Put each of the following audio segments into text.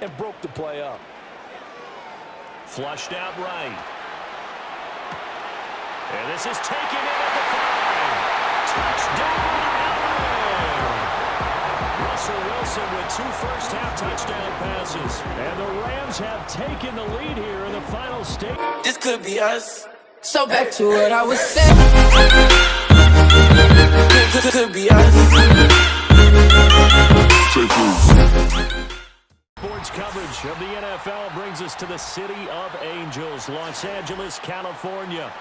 and broke the play up. Flushed out right. And this is taken in at the 5. Touchdown, LA! Russell Wilson with 2 first-half touchdown passes. And the Rams have taken the lead here in the final stage. This could be us. So back to what I was saying. Could be us. Sports coverage of the NFL brings us to the City of Angels, Los Angeles, California.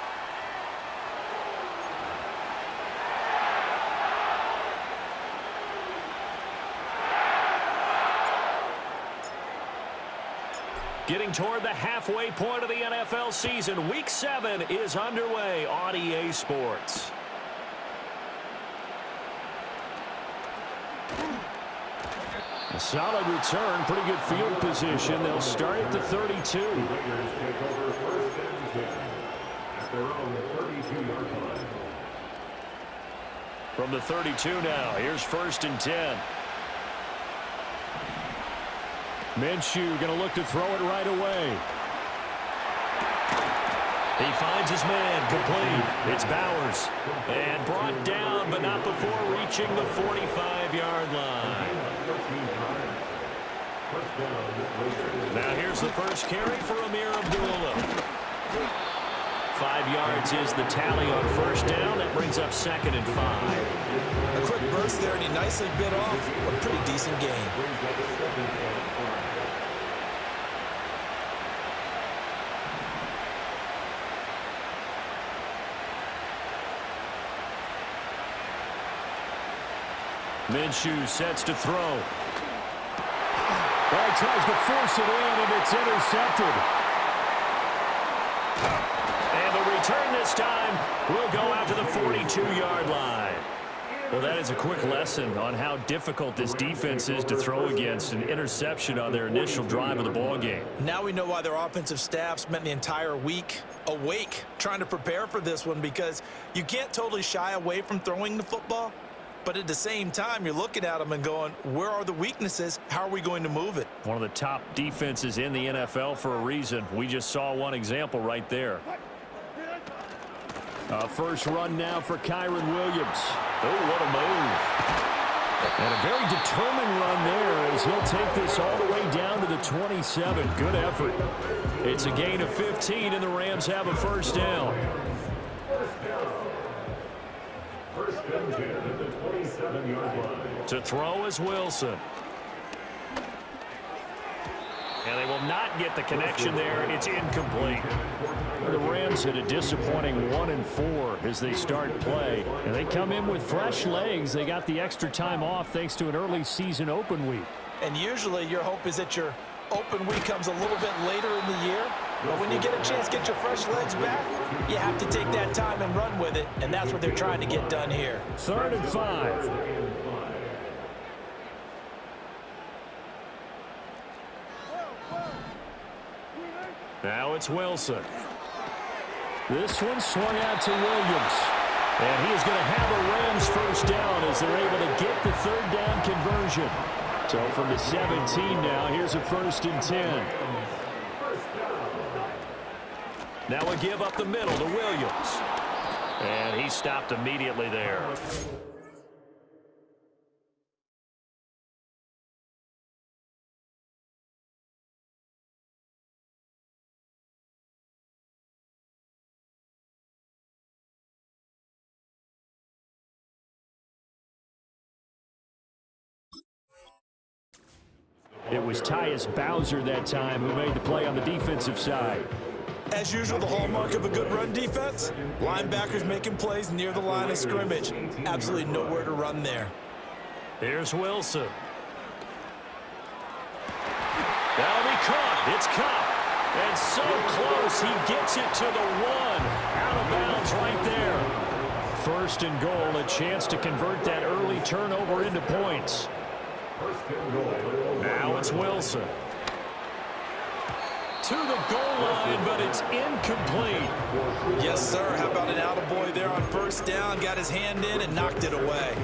Getting toward the halfway point of the NFL season, Week 7 is underway on EA Sports. A solid return, pretty good field position. They'll start at the 32. From the 32 now, here's 1st and 10. Minshew going to look to throw it right away. He finds his man, complete. It's Bowers. And brought down, but not before reaching the 45-yard line. Now here's the first carry for Amir Abdullah. 5 yards is the tally on 1st down. That brings up 2nd and 5. A quick burst there, and he nicely bit off a pretty decent game. Minshew sets to throw. Well, he tries to force it in, and it's intercepted. And the return this time will go out to the 42-yard line. Well, that is a quick lesson on how difficult this defense is to throw against. An interception on their initial drive of the ballgame. Now we know why their offensive staff spent the entire week awake trying to prepare for this one, because you can't totally shy away from throwing the football. But at the same time, you're looking at them and going, where are the weaknesses? How are we going to move it? One of the top defenses in the NFL for a reason. We just saw one example right there. First run now for Kyren Williams. Oh, what a move. And a very determined run there as he'll take this all the way down to the 27. Good effort. It's a gain of 15, and the Rams have a 1st down. To throw is Wilson. And they will not get the connection there. It's incomplete. The Rams had a disappointing 1-4 as they start play. And they come in with fresh legs. They got the extra time off thanks to an early season open week. And usually your hope is that your open week comes a little bit later in the year. But when you get a chance to get your fresh legs back, you have to take that time and run with it. And that's what they're trying to get done here. 3rd and 5. Now it's Wilson. This one swung out to Williams. And he is going to have a Rams 1st down as they're able to get the 3rd down conversion. So from the 17 now, here's a 1st and 10. Now a give up the middle to Williams. And he stopped immediately there. It was Tyus Bowser that time who made the play on the defensive side. As usual, the hallmark of a good run defense, linebackers making plays near the line of scrimmage. Absolutely nowhere to run there. Here's Wilson. That'll be caught. It's caught. And so close, he gets it to the 1. Out of bounds right there. 1st and goal, a chance to convert that early turnover into points. Now it's Wilson. To the goal line, but it's incomplete. Yes, sir. How about an attaboy there on 1st down? Got his hand in and knocked it away.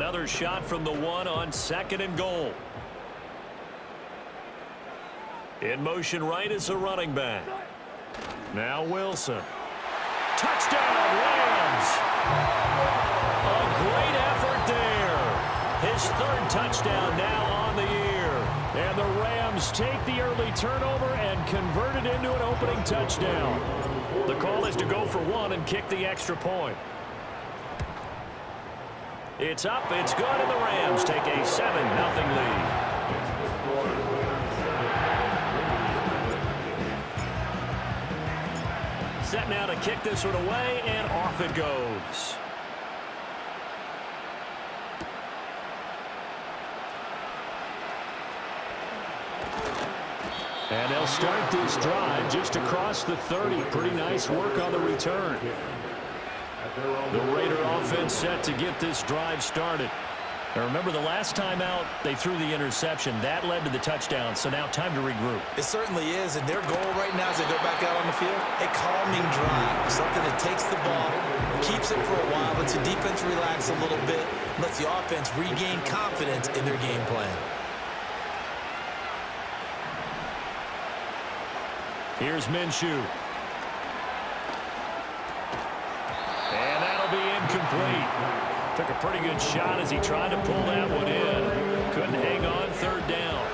Another shot from the one on 2nd and goal. In motion right is a running back. Now Wilson. Touchdown, Rams! A great effort there. His 3rd touchdown now on the year. And the Rams take the early turnover and convert it into an opening touchdown. The call is to go for 1 and kick the extra point. It's up, it's good, and the Rams take a 7-0 lead. Set now to kick this one away, and off it goes. And they'll start this drive just across the 30. Pretty nice work on the return. The Raider offense set to get this drive started. Now remember, the last time out, they threw the interception. That led to the touchdown, so now time to regroup. It certainly is, and their goal right now as they go back out on the field, a calming drive, something that takes the ball, keeps it for a while, lets the defense relax a little bit, lets the offense regain confidence in their game plan. Here's Minshew. And that'll be incomplete. Took a pretty good shot as he tried to pull that one in. Couldn't hang on, 3rd down.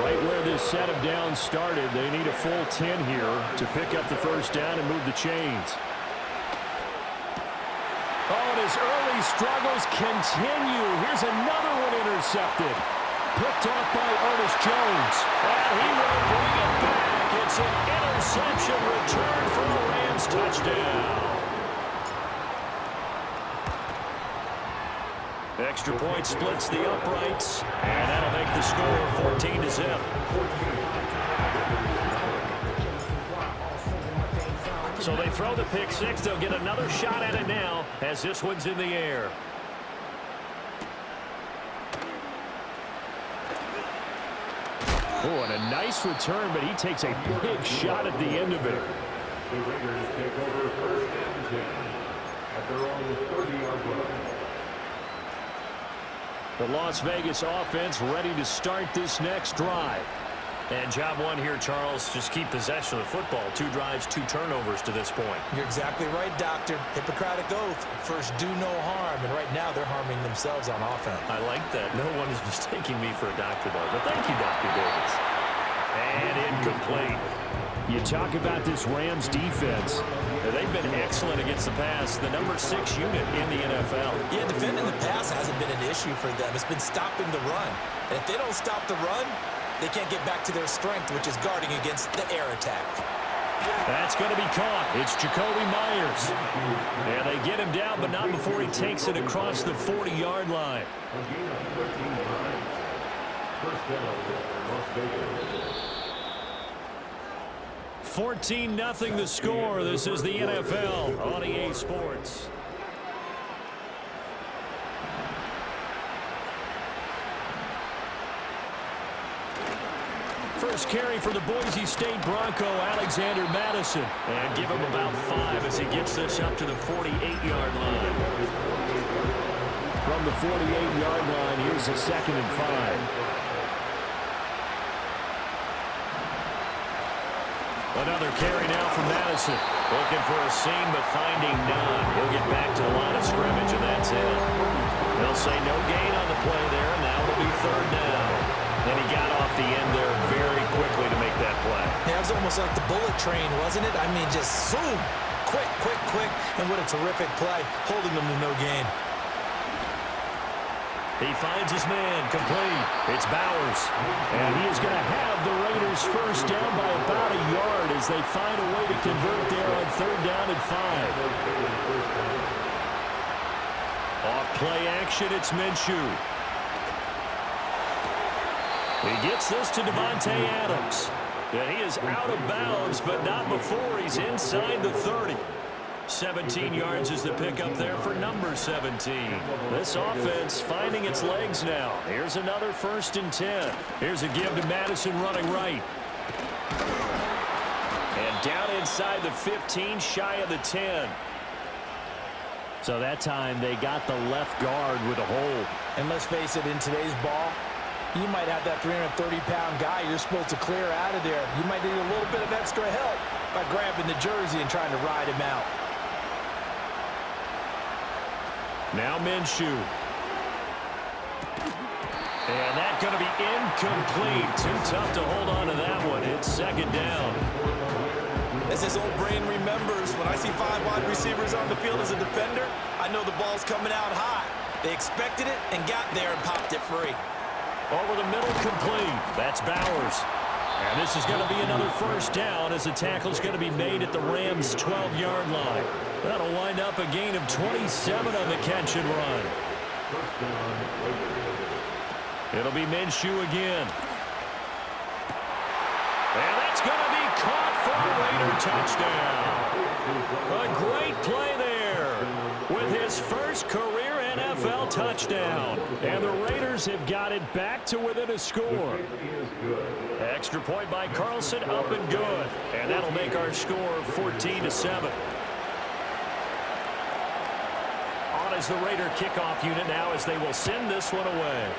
Right where this set of downs started, they need a full 10 here to pick up the 1st down and move the chains. Oh, and his early struggles continue. Here's another one intercepted. Picked off by Ernest Jones. And he will bring it back. It's an interception return for a Rams touchdown. Extra point splits the uprights, and that'll make the score 14-0. So they throw the pick 6. They'll get another shot at it now as this one's in the air. Oh, and a nice return, but he takes a big shot at the end of it. The Raiders take over 1st and 10 at their own 30-yard line. The Las Vegas offense ready to start this next drive. And job 1 here, Charles, just keep possession of the football. 2 drives, 2 turnovers to this point. You're exactly right, Doctor. Hippocratic oath. First, do no harm. And right now, they're harming themselves on offense. I like that. No one is mistaking me for a doctor, though. But thank you, Dr. Davis. And incomplete. You talk about this Rams defense. They've been excellent against the pass. The number 6 unit in the NFL. Yeah, defending the pass hasn't been an issue for them. It's been stopping the run. And if they don't stop the run, they can't get back to their strength, which is guarding against the air attack. That's going to be caught. It's Jacoby Myers. And they get him down, but not before he takes it across the 40-yard line. 14-0 the score. This is the NFL on EA Sports. First carry for the Boise State Bronco, Alexander Madison. And give him about 5 as he gets this up to the 48-yard line. From the 48-yard line, here's a 2nd and 5. Another carry now from Madison. Looking for a seam, but finding none. He'll get back to the line of scrimmage, and that's it. They'll say no gain on the play there, and now it'll be 3rd down. And he got off the end there very quickly to make that play. Yeah, it was almost like the bullet train, wasn't it? I mean, just zoom. Quick, quick, quick. And what a terrific play, holding them to no gain. He finds his man, complete. It's Bowers. And he is going to have the Raiders first down by about a yard as they find a way to convert there on 3rd down and 5. Off play action, it's Minshew. He gets this to Devontae Adams. And he is out of bounds, but not before he's inside the 30. 17 yards is the pickup there for number 17. This offense finding its legs now. Here's another 1st and 10. Here's a give to Madison running right. And down inside the 15, shy of the 10. So that time they got the left guard with a hold. And let's face it, in today's ball, you might have that 330-pound guy you're supposed to clear out of there. You might need a little bit of extra help by grabbing the jersey and trying to ride him out. Now Minshew. And that's going to be incomplete. Too tough to hold on to that one. It's second down. As his old brain remembers, when I see 5 wide receivers on the field as a defender, I know the ball's coming out high. They expected it and got there and popped it free. Over the middle, complete. That's Bowers. And this is going to be another first down as the tackle's going to be made at the Rams' 12-yard line. That'll wind up a gain of 27 on the catch and run. It'll be Minshew again. And that's going to be caught for a Raider touchdown. A great play there with his first career NFL touchdown. And the Raiders have got it back to within a score. Extra point by Carlson, up and good. And that'll make our score 14-7. On is the Raider kickoff unit now as they will send this one away.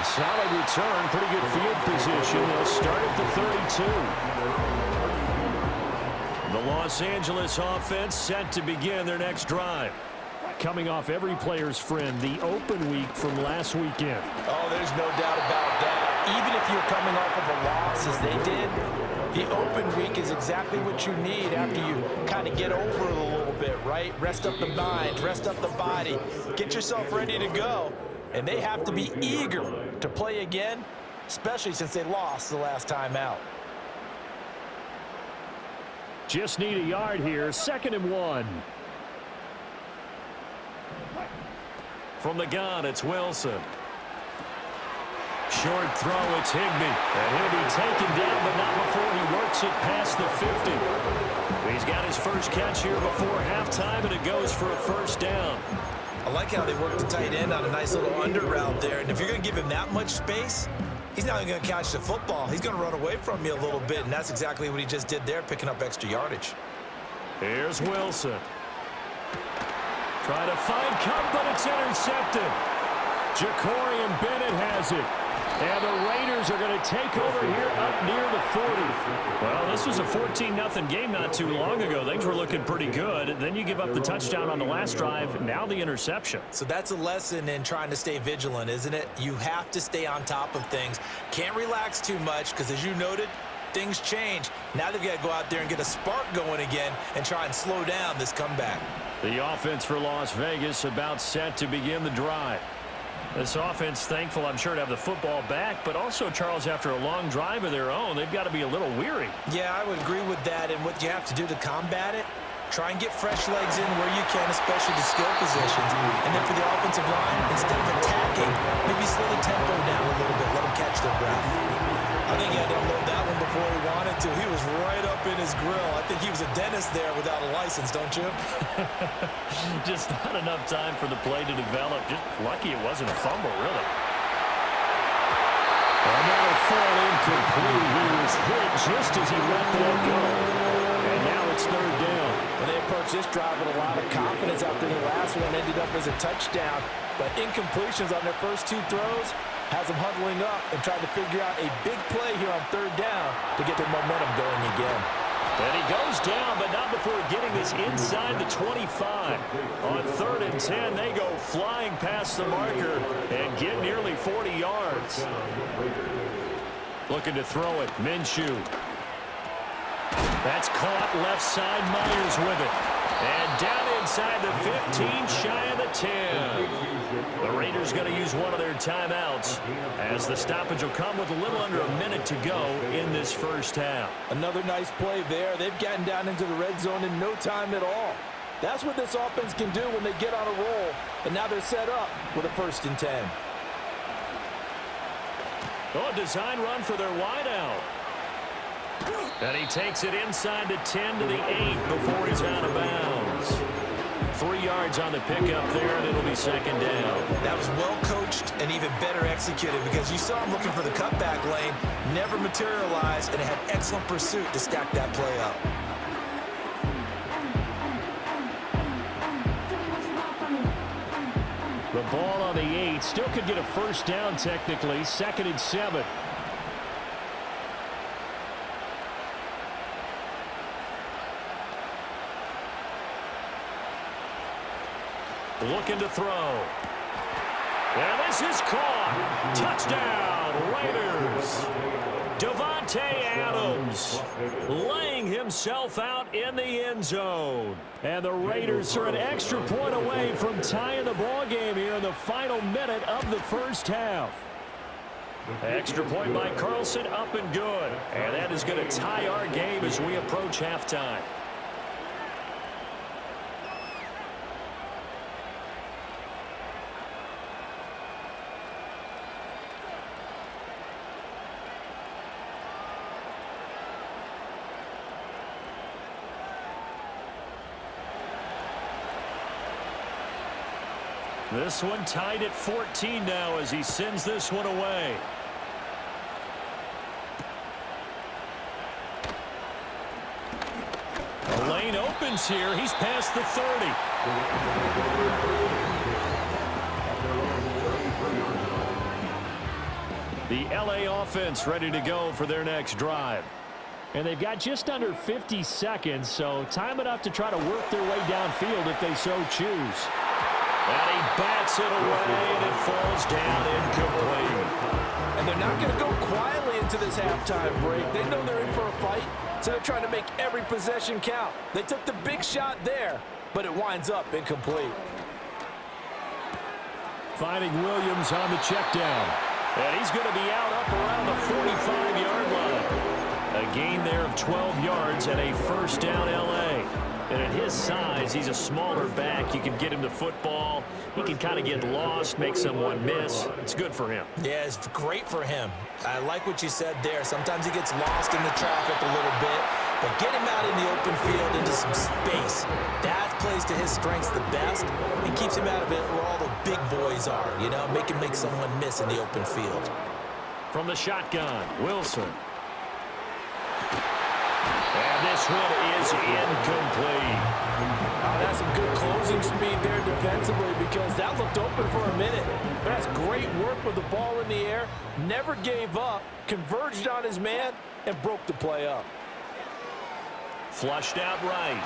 Solid return, pretty good field position. They'll start at the 32. The Los Angeles offense set to begin their next drive. Coming off every player's friend, the open week from last weekend. Oh, there's no doubt about that. Even if you're coming off of a loss as they did, the open week is exactly what you need after you kind of get over it a little bit, right? Rest up the mind, rest up the body, get yourself ready to go. And they have to be eager to play again, especially since they lost the last time out. Just need a yard here, 2nd and 1. From the gun, it's Wilson. Short throw, it's Higbee. And he'll be taken down, but not before he works it past the 50. He's got his first catch here before halftime, and it goes for a first down. I like how they work the tight end on a nice little under route there. And if you're going to give him that much space, he's not even going to catch the football. He's going to run away from you a little bit, and that's exactly what he just did there, picking up extra yardage. Here's Wilson. Trying to find Cup, but it's intercepted. Jacorian Bennett has it. And the Raiders are going to take over here up near the 40. Well, this was a 14-0 game not too long ago. Things were looking pretty good. Then you give up the touchdown on the last drive. Now the interception. So that's a lesson in trying to stay vigilant, isn't it? You have to stay on top of things. Can't relax too much because, as you noted, things change. Now they've got to go out there and get a spark going again and try and slow down this comeback. The offense for Las Vegas about set to begin the drive. This offense, thankful, I'm sure, to have the football back, but also, Charles, after a long drive of their own, they've got to be a little weary. Yeah, I would agree with that, and what you have to do to combat it, try and get fresh legs in where you can, especially the skill positions. And then for the offensive line, instead of attacking, maybe slow the tempo down a little bit, let them catch their breath. I think he had to unload that one before he wanted to. He was right up in his grill. I think he was a dentist there without a license, don't you? Just not enough time for the play to develop. Just lucky it wasn't a fumble, really. And that'll fall incomplete. He was hit just as he let that go. And now it's 3rd down. When they approached this drive with a lot of confidence after the last one ended up as a touchdown. But incompletions on their first 2 throws has them huddling up and trying to figure out a big play here on 3rd down to get their momentum going again. And he goes down, but not before getting this inside the 25. On 3rd and 10, they go flying past the marker and get nearly 40 yards. Looking to throw it, Minshew. That's caught left side, Myers with it. And down inside the 15, shy of the 10. The Raiders going to use one of their timeouts as the stoppage will come with a little under a minute to go in this first half. Another nice play there. They've gotten down into the red zone in no time at all. That's what this offense can do when they get on a roll. And now they're set up with a 1st and 10. Oh, a design run for their wideout. And he takes it inside the 10 to the 8 before he's out of bounds. 3 yards on the pickup there, and it'll be 2nd down. That was well coached, finished and even better executed because you saw him looking for the cutback lane, never materialized, and had excellent pursuit to stack that play up. The ball on the 8, still could get a first down technically, 2nd and 7. Looking to throw. And this is caught. Touchdown, Raiders. Davante Adams laying himself out in the end zone. And the Raiders are an extra point away from tying the ball game here in the final minute of the first half. Extra point by Carlson, up and good. And that is going to tie our game as we approach halftime. This one tied at 14 now as he sends this one away. The lane opens here. He's past the 30. The LA offense ready to go for their next drive. And they've got just under 50 seconds, so time enough to try to work their way downfield if they so choose. And he bats it away, and it falls down incomplete. And they're not going to go quietly into this halftime break. They know they're in for a fight, so they're trying to make every possession count. They took the big shot there, but it winds up incomplete. Finding Williams on the check down. And he's going to be out up around the 45-yard line. A gain there of 12 yards and a first down L.A. And at his size, he's a smaller back. You can get him the football. He can kind of get lost, make someone miss. It's good for him. Yeah, it's great for him. I like what you said there. Sometimes he gets lost in the traffic a little bit, but get him out in the open field into some space. That plays to his strengths the best and keeps him out of it where all the big boys are, you know, make someone miss in the open field. From the shotgun, Wilson. And this one is incomplete. That's some good closing speed there defensively because that looked open for a minute. But that's great work with the ball in the air. Never gave up, converged on his man, and broke the play up. Flushed out right.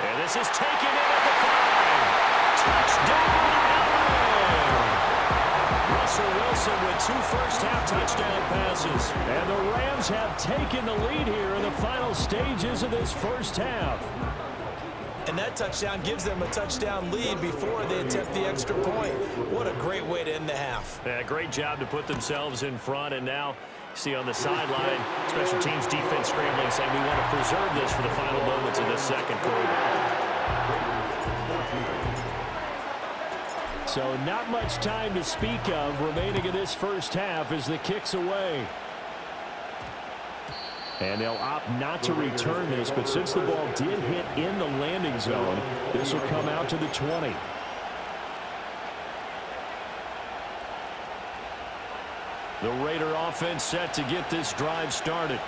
And this is taken in at the 5. Touchdown, Russell Wilson with 2 first-half touchdown passes. And the Rams have taken the lead here in the final stages of this first half. And that touchdown gives them a touchdown lead before they attempt the extra point. What a great way to end the half. Yeah, great job to put themselves in front. And now, see on the sideline, special teams defense scrambling, saying we want to preserve this for the final moments of this second quarter. So not much time to speak of remaining in this first half as the kick's away. And they'll opt not to return this, but since the ball did hit in the landing zone, this will come out to the 20. The Raider offense set to get this drive started.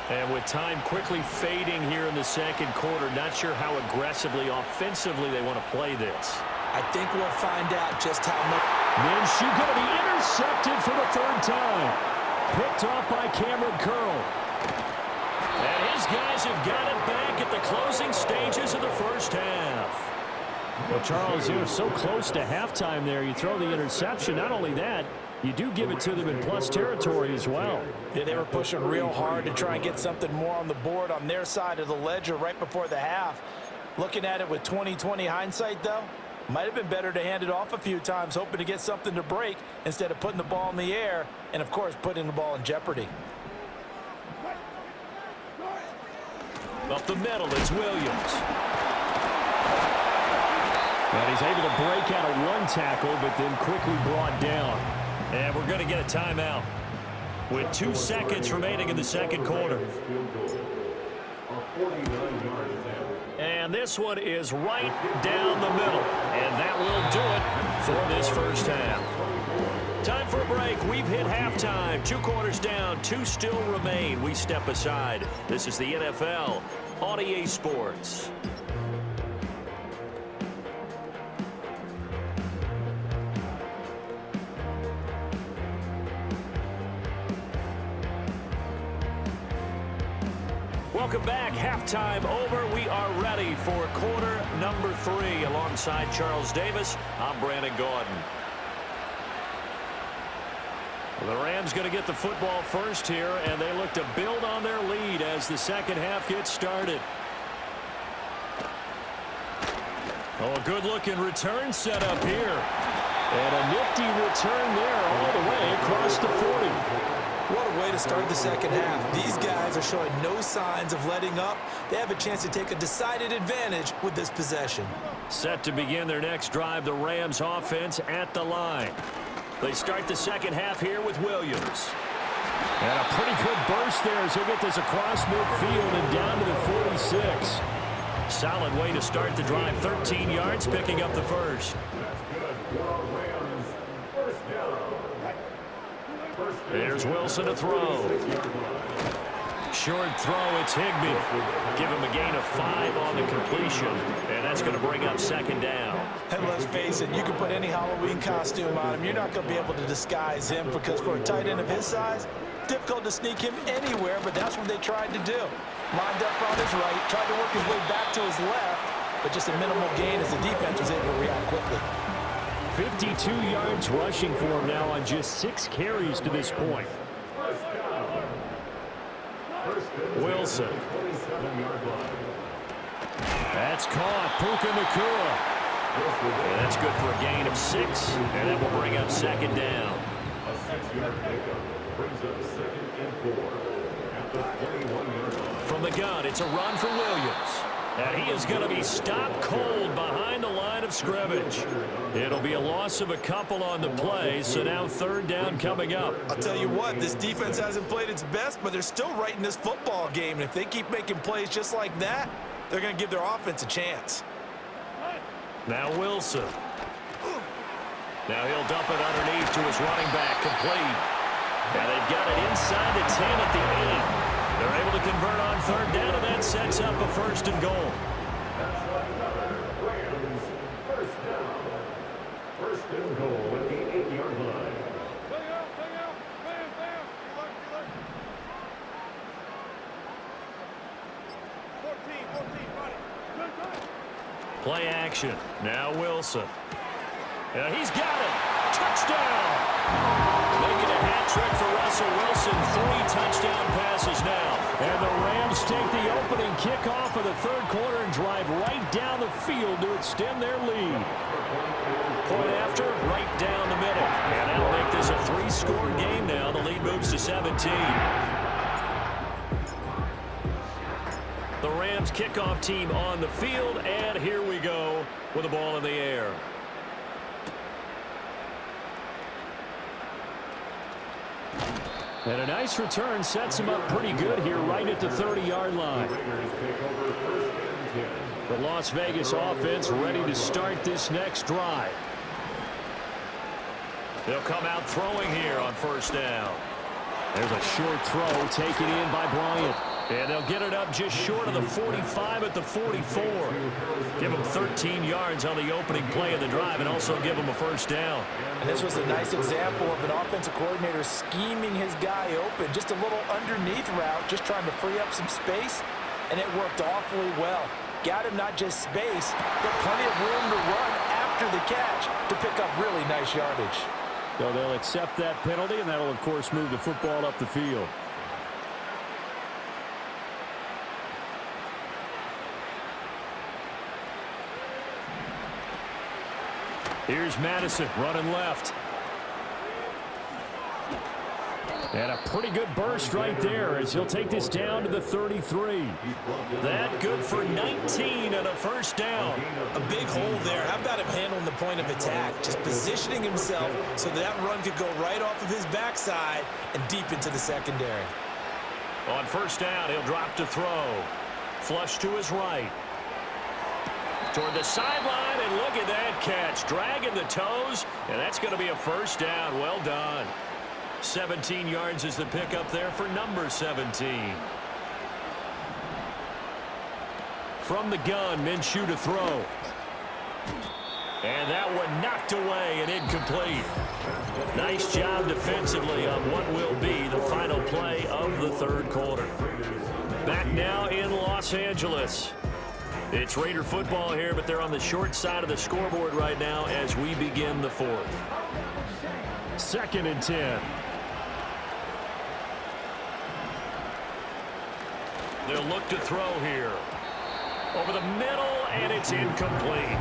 And with time quickly fading here in the second quarter, not sure how aggressively, offensively they want to play this. I think we'll find out just how much. Minshew going to be intercepted for the 3rd time. Picked off by Cameron Curl. And his guys have got it back at the closing stages of the first half. Well, Charles, you're so close to halftime there. You throw the interception. Not only that, you do give it to them in plus territory as well. Yeah, they were pushing real hard to try and get something more on the board on their side of the ledger right before the half. Looking at it with 20/20 hindsight, though, might have been better to hand it off a few times, hoping to get something to break instead of putting the ball in the air and, of course, putting the ball in jeopardy. Up the middle, it's Williams. And he's able to break out of one tackle, but then quickly brought down. And we're going to get a timeout with 2 seconds remaining in the second quarter. And this one is right down the middle. And that will do it for this first half. Time for a break. We've hit halftime. 2 quarters down, 2 still remain. We step aside. This is the NFL on EA Sports. Welcome back. Halftime over. We are ready for quarter number 3. Alongside Charles Davis, I'm Brandon Gaudin. The Rams going to get the football first here, and they look to build on their lead as the second half gets started. Oh, a good-looking return set up here. And a nifty return there all the way across the 40. What a way to start the second half. These guys are showing no signs of letting up. They have a chance to take a decided advantage with this possession. Set to begin their next drive, the Rams offense at the line. They start the second half here with Williams. And a pretty good burst there as he'll get this across midfield and down to the 46. Solid way to start the drive. 13 yards, picking up the first. Here's Wilson to throw. Short throw, it's Higbee. Give him a gain of 5 on the completion, and that's going to bring up second down. And let's face it, you can put any Halloween costume on him. You're not going to be able to disguise him because for a tight end of his size, difficult to sneak him anywhere, but that's what they tried to do. Lined up on his right, tried to work his way back to his left, but just a minimal gain as the defense was able to react quickly. 52 yards rushing for him now on just 6 carries to this point. Wilson. That's caught. Puka Nacua. And that's good for a gain of 6, and that will bring up second down. A 6-yard pickup brings up 2nd and 4 at the 21-yard line. From the gun, it's a run for Williams. And he is going to be stopped cold behind the line of scrimmage. It'll be a loss of a couple on the play, so now third down coming up. I'll tell you what, this defense hasn't played its best, but they're still right in this football game. And if they keep making plays just like that, they're going to give their offense a chance. Now Wilson. Now he'll dump it underneath to his running back, complete. Now they've got it inside the 10 at the 8. They're able to convert on third down, and that sets up a 1st and goal. That's another Rams first down. 1st and goal at the 8-yard line. Play action. Now Wilson. And he's got it. Touchdown. Making a hat trick for Russell Wilson. 3 touchdown passes now. And the Rams take the opening kickoff of the third quarter and drive right down the field to extend their lead. Point after, right down the middle. And that'll make this a 3-score game now. The lead moves to 17. The Rams kickoff team on the field, and here we go with the ball in the air. And a nice return sets him up pretty good here right at the 30-yard line. The Las Vegas offense ready to start this next drive. They'll come out throwing here on first down. There's a short throw taken in by Bryant. And they'll get it up just short of the 45 at the 44. Give them 13 yards on the opening play of the drive and also give them a first down. And this was a nice example of an offensive coordinator scheming his guy open. Just a little underneath route, just trying to free up some space, and it worked awfully well. Got him not just space, but plenty of room to run after the catch to pick up really nice yardage. So they'll accept that penalty, and that'll, of course, move the football up the field. Here's Madison running left. And a pretty good burst right there as he'll take this down to the 33. That good for 19 and a first down. A big hole there. How about him handling the point of attack? Just positioning himself so that run could go right off of his backside and deep into the secondary. On first down, he'll drop to throw. Flush to his right. Toward the sideline, And look at that catch. Dragging the toes, and that's going to be a first down. Well done. 17 yards is the pickup there for number 17. From the gun, Minshew to throw. And that one knocked away and incomplete. Nice job defensively on what will be the final play of the third quarter. Back now in Los Angeles. It's Raider football here, but they're on the short side of the scoreboard right now as we begin the fourth. 2nd and 10. They'll look to throw here. Over the middle, and it's incomplete.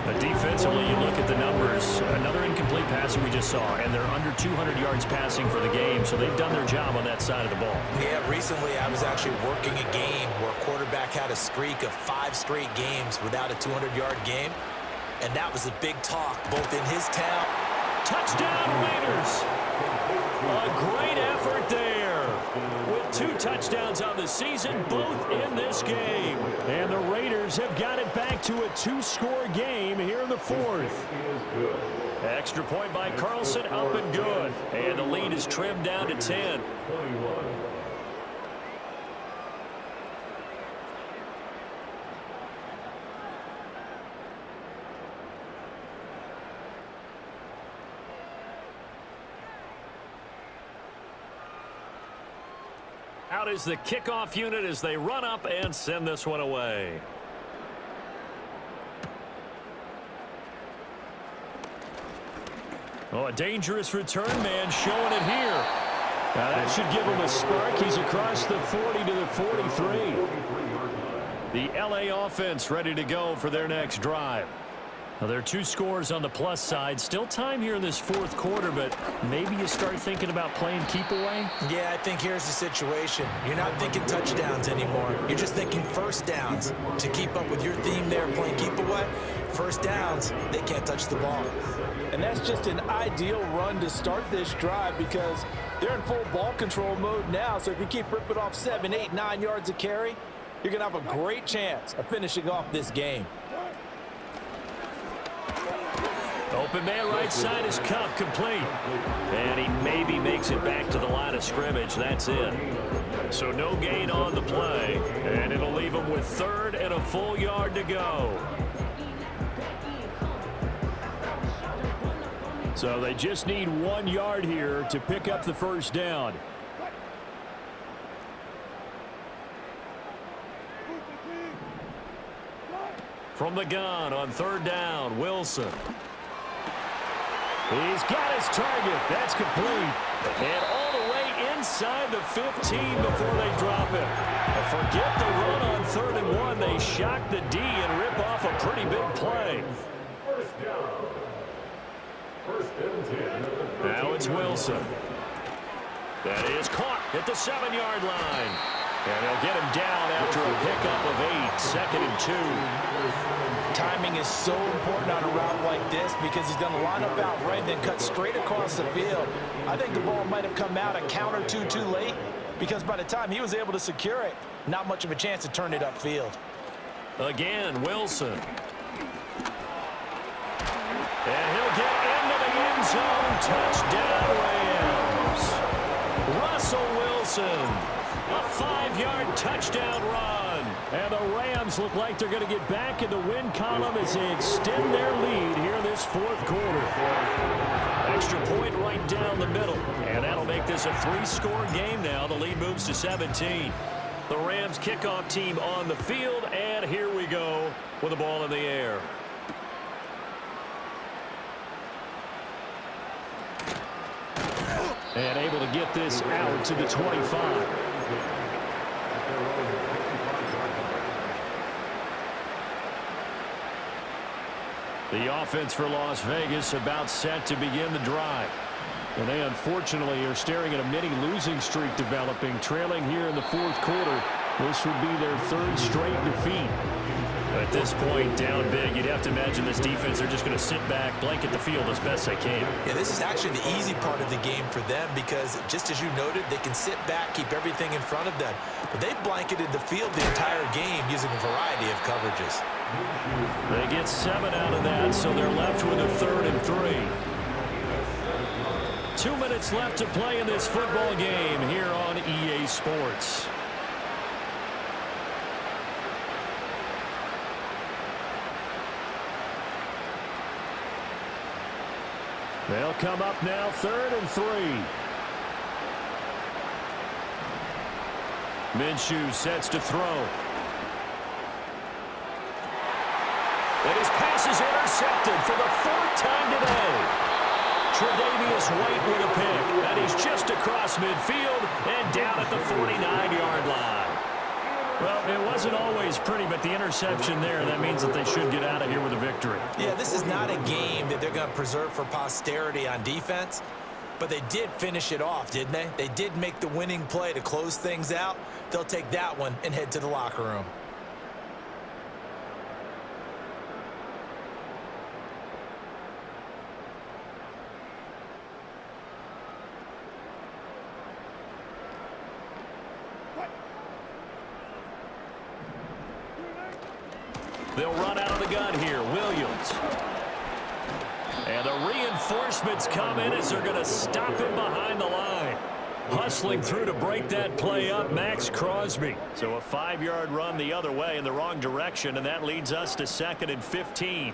But defensively, you look at the numbers. Another incomplete pass we just saw, and they're under 200 yards passing for the game, so they've done their job on that side of the ball. Yeah, recently I was actually working a game where a quarterback had a streak of 5 straight games without a 200-yard game, and that was a big talk, both in his town. Touchdown, Raiders! A great effort there. With 2 touchdowns on the season, both in this game. And the Raiders have got it back to a 2-score game here in the fourth. Extra point by Carlson, up and good. And the lead is trimmed down to 10. Out is the kickoff unit as they run up and send this one away. Oh, a dangerous return man showing it here. Now that should give him a spark. He's across the 40 to the 43. The LA offense ready to go for their next drive. Now, there are 2 scores on the plus side. Still time here in this fourth quarter, but maybe you start thinking about playing keep away? Yeah, I think here's the situation. You're not thinking touchdowns anymore. You're just thinking first downs. To keep up with your theme there, playing keep away, first downs, they can't touch the ball. And that's just an ideal run to start this drive because they're in full ball control mode now. So if you keep ripping off 7, 8, 9 yards of carry, you're going to have a great chance of finishing off this game. Open man right side is Cup, complete. And he maybe makes it back to the line of scrimmage. That's it. So no gain on the play. And it'll leave him with 3rd and a full yard to go. So they just need 1 yard here to pick up the first down. From the gun on 3rd down, Wilson. He's got his target. That's complete. And all the way inside the 15 before they drop it. Forget the run on 3rd and 1. They shock the D and rip off a pretty big play. First down. 1st and 10. Now it's Wilson. That is caught at the 7-yard line. And they'll get him down after a pickup of 8. 2nd and 2. Timing is so important on a route like this because he's going to line up out right and then cut straight across the field. I think the ball might have come out a count or two too late because by the time he was able to secure it, not much of a chance to turn it upfield. Again, Wilson. And he'll get into the end zone. Touchdown, Rams. Russell Wilson. A 5-yard touchdown run. And the Rams look like they're going to get back in the win column as they extend their lead here in this fourth quarter. Extra point right down the middle. And that'll make this a 3-score game now. The lead moves to 17. The Rams kickoff team on the field. And here we go with the ball in the air. And able to get this out to the 25. The offense for Las Vegas about set to begin the drive. And they unfortunately are staring at a mini losing streak developing, trailing here in the fourth quarter. This would be their 3rd straight defeat. At this point, down big, you'd have to imagine this defense, they're just going to sit back, blanket the field as best they can. Yeah, this is actually the easy part of the game for them because, just as you noted, they can sit back, keep everything in front of them. But they've blanketed the field the entire game using a variety of coverages. They get 7 out of that, so they're left with a 3rd and 3. 2 minutes left to play in this football game here on EA Sports. They'll come up now, 3rd and 3. Minshew sets to throw. And his pass is intercepted for the 4th time today. Tre'Davious White with a pick. And he's just across midfield and down at the 49-yard line. Well, it wasn't always pretty, but the interception there, that means that they should get out of here with a victory. Yeah, this is not a game that they're going to preserve for posterity on defense, but they did finish it off, didn't they? They did make the winning play to close things out. They'll take that one and head to the locker room. They'll run out of the gun here. Williams. And the reinforcements come in as they're going to stop him behind the line. Hustling through to break that play up, Max Crosby. So a 5-yard run the other way in the wrong direction, and that leads us to 2nd and 15.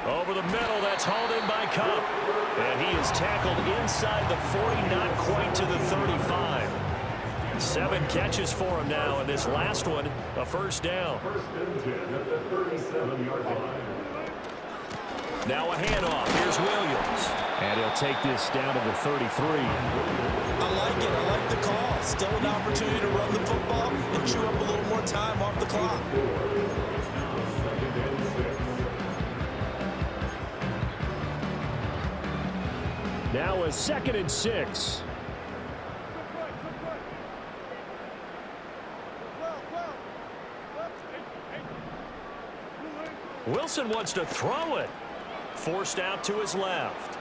Over the middle, that's hauled in by Cup. And he is tackled inside the 40, not quite to the 35. 7 catches for him now, and this last one, a 1st down. 1st and 10 at the 37-yard line. Now a handoff. Here's Williams. And he'll take this down to the 33. I like it. I like the call. Still an opportunity to run the football and chew up a little more time off the clock. Now a 2nd and 6. Wilson wants to throw it. Forced out to his left.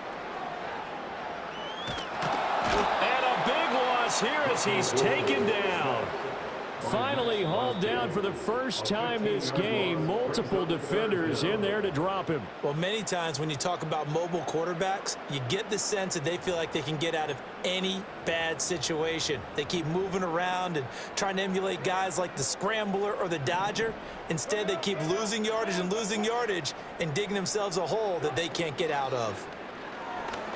And a big loss here as he's taken down. Finally hauled down for the first time this game. Multiple defenders in there to drop him. Well, many times when you talk about mobile quarterbacks, you get the sense that they feel like they can get out of any bad situation. They keep moving around and trying to emulate guys like the Scrambler or the Dodger. Instead, they keep losing yardage and digging themselves a hole that they can't get out of.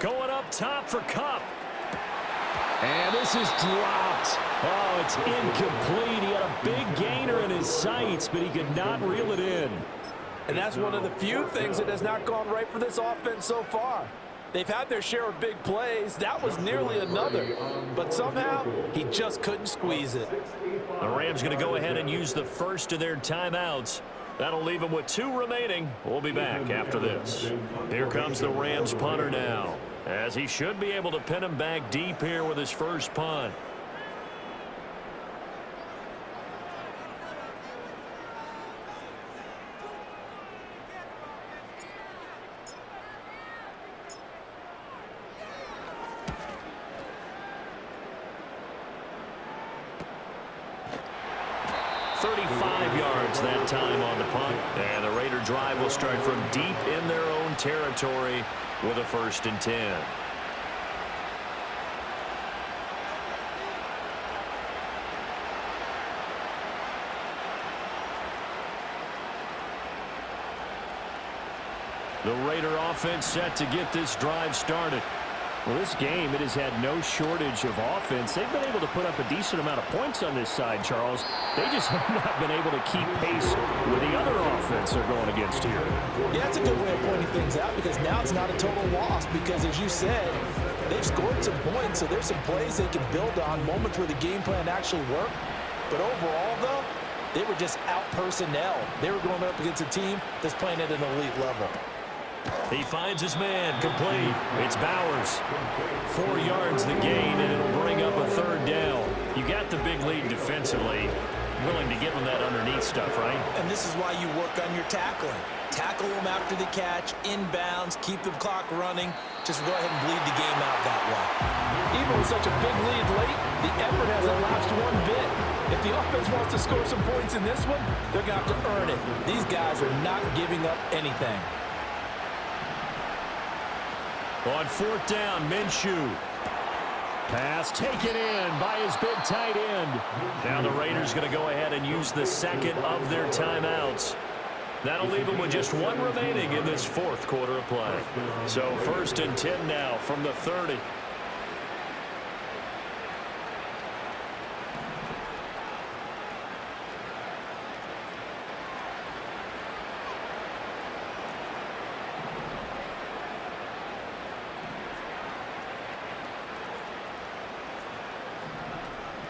Going up top for Cup. And this is dropped. Oh, it's incomplete. He had a big gainer in his sights, but he could not reel it in. And that's one of the few things that has not gone right for this offense so far. They've had their share of big plays. That was nearly another. But somehow, he just couldn't squeeze it. The Rams going to go ahead and use the first of their timeouts. That'll leave them with 2 remaining. We'll be back after this. Here comes the Rams punter now, as he should be able to pin him back deep here with his first punt. That time on the punt, and the Raider drive will start from deep in their own territory with a 1st and 10. The Raider offense set to get this drive started. Well, this game, it has had no shortage of offense. They've been able to put up a decent amount of points on this side, Charles. They just have not been able to keep pace with the other offense they're going against here. Yeah, that's a good way of pointing things out because now it's not a total loss because, as you said, they've scored some points, so there's some plays they can build on, moments where the game plan actually worked. But overall, though, they were just out-personnel. They were going up against a team that's playing at an elite level. He finds his man, complete. It's Bowers. 4 yards the gain, and it'll bring up a 3rd down. You got the big lead defensively. willing to give them that underneath stuff, right? And this is why you work on your tackling. Tackle them after the catch, inbounds, keep the clock running. Just go ahead and bleed the game out that way. Even with such a big lead late, the effort hasn't lapsed one bit. If the offense wants to score some points in this one, they're going to have to earn it. These guys are not giving up anything. On fourth down, Minshew. Pass taken in by his big tight end. Now the Raiders going to go ahead and use the second of their timeouts. That'll leave them with just one remaining in this fourth quarter of play. So 1st and 10 now from the 30.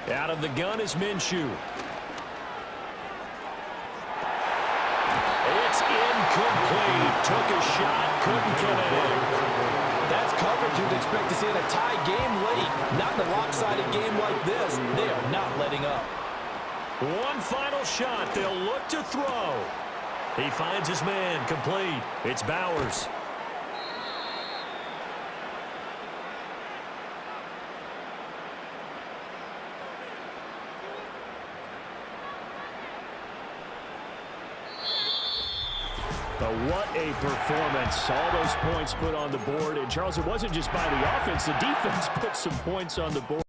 Out of the gun is Minshew. It's incomplete. Took a shot, couldn't connect. That's coverage you'd expect to see in a tie game late. Not in a lopsided game like this. They are not letting up. One final shot. They'll look to throw. He finds his man, complete. It's Bowers. But what a performance. All those points put on the board. And, Charles, it wasn't just by the offense. The defense put some points on the board.